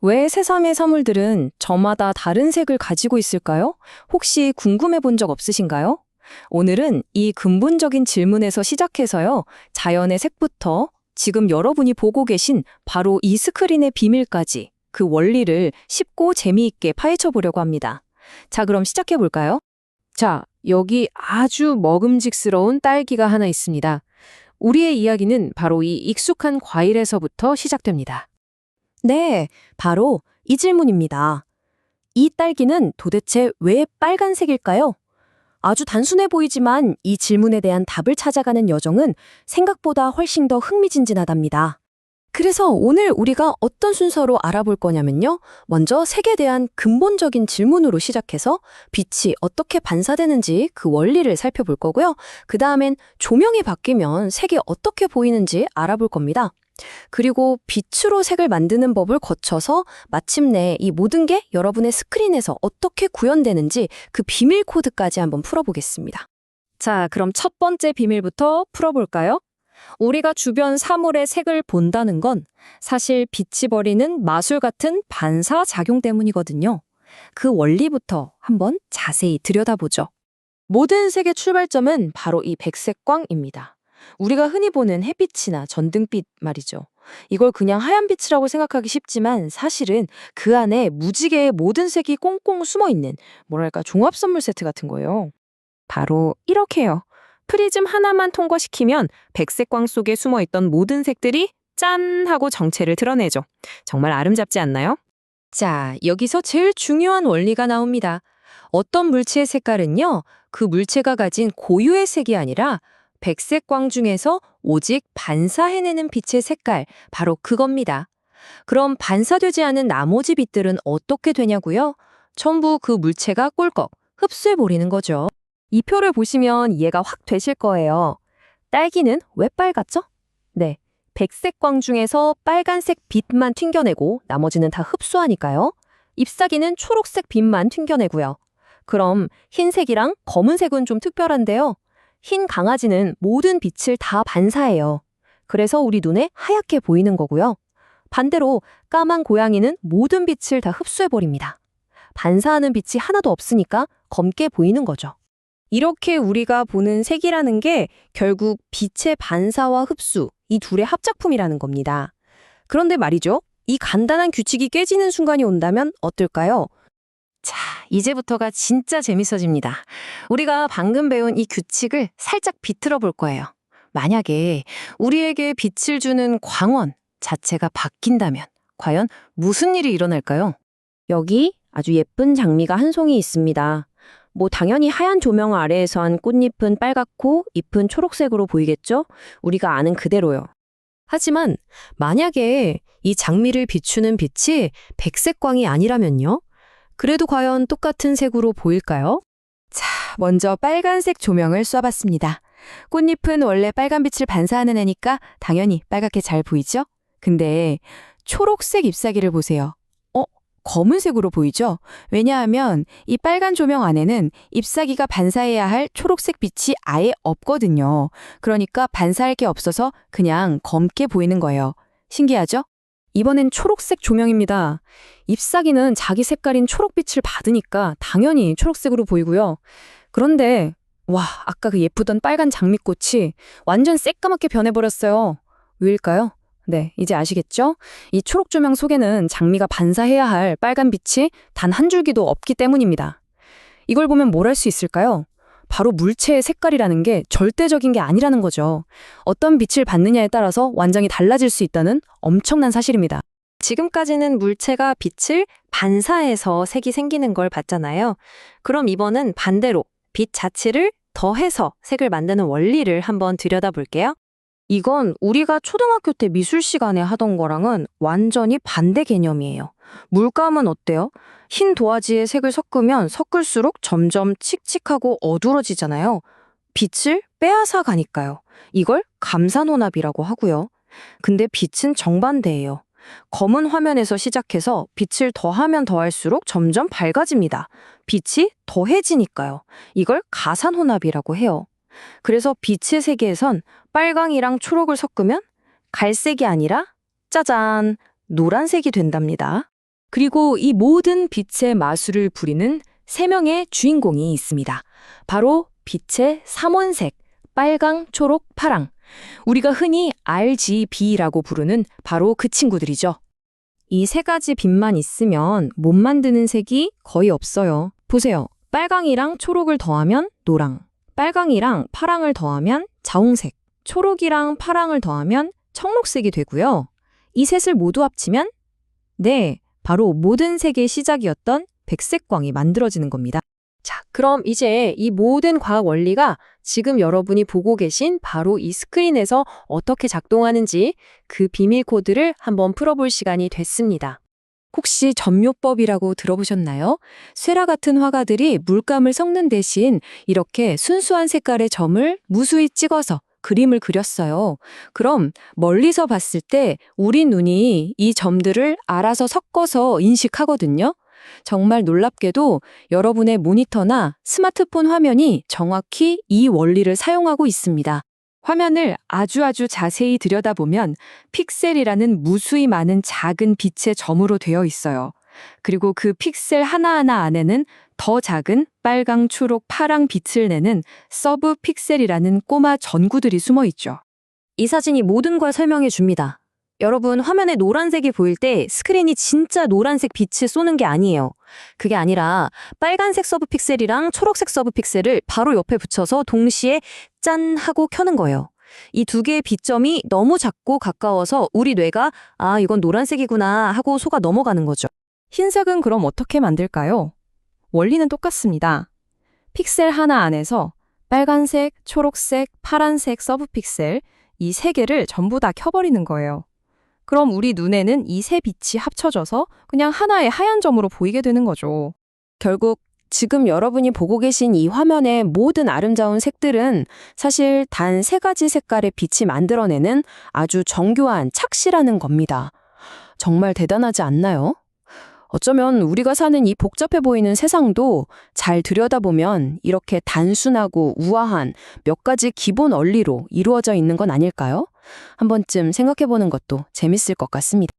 왜 새삼의 사물들은 저마다 다른 색을 가지고 있을까요? 혹시 궁금해 본 적 없으신가요? 오늘은 이 근본적인 질문에서 시작해서요, 자연의 색부터 지금 여러분이 보고 계신 바로 이 스크린의 비밀까지 그 원리를 쉽고 재미있게 파헤쳐 보려고 합니다. 자, 그럼 시작해 볼까요? 자, 여기 아주 먹음직스러운 딸기가 하나 있습니다. 우리의 이야기는 바로 이 익숙한 과일에서부터 시작됩니다. 네, 바로 이 질문입니다. 이 딸기는 도대체 왜 빨간색일까요? 아주 단순해 보이지만 이 질문에 대한 답을 찾아가는 여정은 생각보다 훨씬 더 흥미진진하답니다. 그래서 오늘 우리가 어떤 순서로 알아볼 거냐면요. 먼저 색에 대한 근본적인 질문으로 시작해서 빛이 어떻게 반사되는지 그 원리를 살펴볼 거고요. 그 다음엔 조명이 바뀌면 색이 어떻게 보이는지 알아볼 겁니다. 그리고 빛으로 색을 만드는 법을 거쳐서 마침내 이 모든 게 여러분의 스크린에서 어떻게 구현되는지 그 비밀 코드까지 한번 풀어보겠습니다. 자, 그럼 첫 번째 비밀부터 풀어볼까요? 우리가 주변 사물의 색을 본다는 건 사실 빛이 벌이는 마술 같은 반사 작용 때문이거든요. 그 원리부터 한번 자세히 들여다보죠. 모든 색의 출발점은 바로 이 백색광입니다. 우리가 흔히 보는 햇빛이나 전등빛 말이죠. 이걸 그냥 하얀 빛이라고 생각하기 쉽지만 사실은 그 안에 무지개의 모든 색이 꽁꽁 숨어있는 뭐랄까 종합 선물 세트 같은 거예요. 바로 이렇게요. 프리즘 하나만 통과시키면 백색광 속에 숨어있던 모든 색들이 짠 하고 정체를 드러내죠. 정말 아름답지 않나요? 자, 여기서 제일 중요한 원리가 나옵니다. 어떤 물체의 색깔은요, 그 물체가 가진 고유의 색이 아니라 백색광 중에서 오직 반사해내는 빛의 색깔, 바로 그겁니다. 그럼 반사되지 않은 나머지 빛들은 어떻게 되냐고요? 전부 그 물체가 꿀꺽 흡수해버리는 거죠. 이 표를 보시면 이해가 확 되실 거예요. 딸기는 왜 빨갛죠? 네, 백색광 중에서 빨간색 빛만 튕겨내고 나머지는 다 흡수하니까요. 잎사귀는 초록색 빛만 튕겨내고요. 그럼 흰색이랑 검은색은 좀 특별한데요. 흰 강아지는 모든 빛을 다 반사해요. 그래서 우리 눈에 하얗게 보이는 거고요. 반대로 까만 고양이는 모든 빛을 다 흡수해버립니다. 반사하는 빛이 하나도 없으니까 검게 보이는 거죠. 이렇게 우리가 보는 색이라는 게 결국 빛의 반사와 흡수, 이 둘의 합작품이라는 겁니다. 그런데 말이죠. 이 간단한 규칙이 깨지는 순간이 온다면 어떨까요? 자, 이제부터가 진짜 재밌어집니다. 우리가 방금 배운 이 규칙을 살짝 비틀어 볼 거예요. 만약에 우리에게 빛을 주는 광원 자체가 바뀐다면 과연 무슨 일이 일어날까요? 여기 아주 예쁜 장미가 한 송이 있습니다. 뭐 당연히 하얀 조명 아래에서 한 꽃잎은 빨갛고 잎은 초록색으로 보이겠죠? 우리가 아는 그대로요. 하지만 만약에 이 장미를 비추는 빛이 백색광이 아니라면요? 그래도 과연 똑같은 색으로 보일까요? 자, 먼저 빨간색 조명을 쏴봤습니다. 꽃잎은 원래 빨간빛을 반사하는 애니까 당연히 빨갛게 잘 보이죠? 근데 초록색 잎사귀를 보세요. 검은색으로 보이죠? 왜냐하면 이 빨간 조명 안에는 잎사귀가 반사해야 할 초록색 빛이 아예 없거든요. 그러니까 반사할 게 없어서 그냥 검게 보이는 거예요. 신기하죠? 이번엔 초록색 조명입니다. 잎사귀는 자기 색깔인 초록빛을 받으니까 당연히 초록색으로 보이고요. 그런데 와, 아까 그 예쁘던 빨간 장미꽃이 완전 새까맣게 변해버렸어요. 왜일까요? 네, 이제 아시겠죠? 이 초록 조명 속에는 장미가 반사해야 할 빨간 빛이 단 한 줄기도 없기 때문입니다. 이걸 보면 뭘 할 수 있을까요? 바로 물체의 색깔이라는 게 절대적인 게 아니라는 거죠. 어떤 빛을 받느냐에 따라서 완전히 달라질 수 있다는 엄청난 사실입니다. 지금까지는 물체가 빛을 반사해서 색이 생기는 걸 봤잖아요. 그럼 이번은 반대로 빛 자체를 더해서 색을 만드는 원리를 한번 들여다볼게요. 이건 우리가 초등학교 때 미술 시간에 하던 거랑은 완전히 반대 개념이에요. 물감은 어때요? 흰 도화지에 색을 섞으면 섞을수록 점점 칙칙하고 어두워지잖아요. 빛을 빼앗아 가니까요. 이걸 감산혼합이라고 하고요. 근데 빛은 정반대예요. 검은 화면에서 시작해서 빛을 더하면 더할수록 점점 밝아집니다. 빛이 더해지니까요. 이걸 가산혼합이라고 해요. 그래서 빛의 세계에선 빨강이랑 초록을 섞으면 갈색이 아니라 짜잔, 노란색이 된답니다. 그리고 이 모든 빛의 마술을 부리는 세 명의 주인공이 있습니다. 바로 빛의 삼원색, 빨강, 초록, 파랑. 우리가 흔히 RGB라고 부르는 바로 그 친구들이죠. 이 세 가지 빛만 있으면 못 만드는 색이 거의 없어요. 보세요. 빨강이랑 초록을 더하면 노랑, 빨강이랑 파랑을 더하면 자홍색, 초록이랑 파랑을 더하면 청록색이 되고요. 이 셋을 모두 합치면 네, 바로 모든 색의 시작이었던 백색광이 만들어지는 겁니다. 자, 그럼 이제 이 모든 과학 원리가 지금 여러분이 보고 계신 바로 이 스크린에서 어떻게 작동하는지 그 비밀 코드를 한번 풀어볼 시간이 됐습니다. 혹시 점묘법이라고 들어보셨나요? 쇠라 같은 화가들이 물감을 섞는 대신 이렇게 순수한 색깔의 점을 무수히 찍어서 그림을 그렸어요. 그럼 멀리서 봤을 때 우리 눈이 이 점들을 알아서 섞어서 인식하거든요. 정말 놀랍게도 여러분의 모니터나 스마트폰 화면이 정확히 이 원리를 사용하고 있습니다. 화면을 아주 자세히 들여다보면 픽셀이라는 무수히 많은 작은 빛의 점으로 되어 있어요. 그리고 그 픽셀 하나하나 안에는 더 작은 빨강, 초록, 파랑 빛을 내는 서브 픽셀이라는 꼬마 전구들이 숨어 있죠. 이 사진이 모든 걸 설명해 줍니다. 여러분, 화면에 노란색이 보일 때 스크린이 진짜 노란색 빛을 쏘는 게 아니에요. 그게 아니라 빨간색 서브 픽셀이랑 초록색 서브 픽셀을 바로 옆에 붙여서 동시에 짠 하고 켜는 거예요. 이 두 개의 빛점이 너무 작고 가까워서 우리 뇌가 아, 이건 노란색이구나 하고 속아 넘어가는 거죠. 흰색은 그럼 어떻게 만들까요? 원리는 똑같습니다. 픽셀 하나 안에서 빨간색, 초록색, 파란색 서브 픽셀 이 세 개를 전부 다 켜버리는 거예요. 그럼 우리 눈에는 이 세 빛이 합쳐져서 그냥 하나의 하얀 점으로 보이게 되는 거죠. 결국 지금 여러분이 보고 계신 이 화면의 모든 아름다운 색들은 사실 단 세 가지 색깔의 빛이 만들어내는 아주 정교한 착시라는 겁니다. 정말 대단하지 않나요? 어쩌면 우리가 사는 이 복잡해 보이는 세상도 잘 들여다보면 이렇게 단순하고 우아한 몇 가지 기본 원리로 이루어져 있는 건 아닐까요? 한 번쯤 생각해 보는 것도 재밌을 것 같습니다.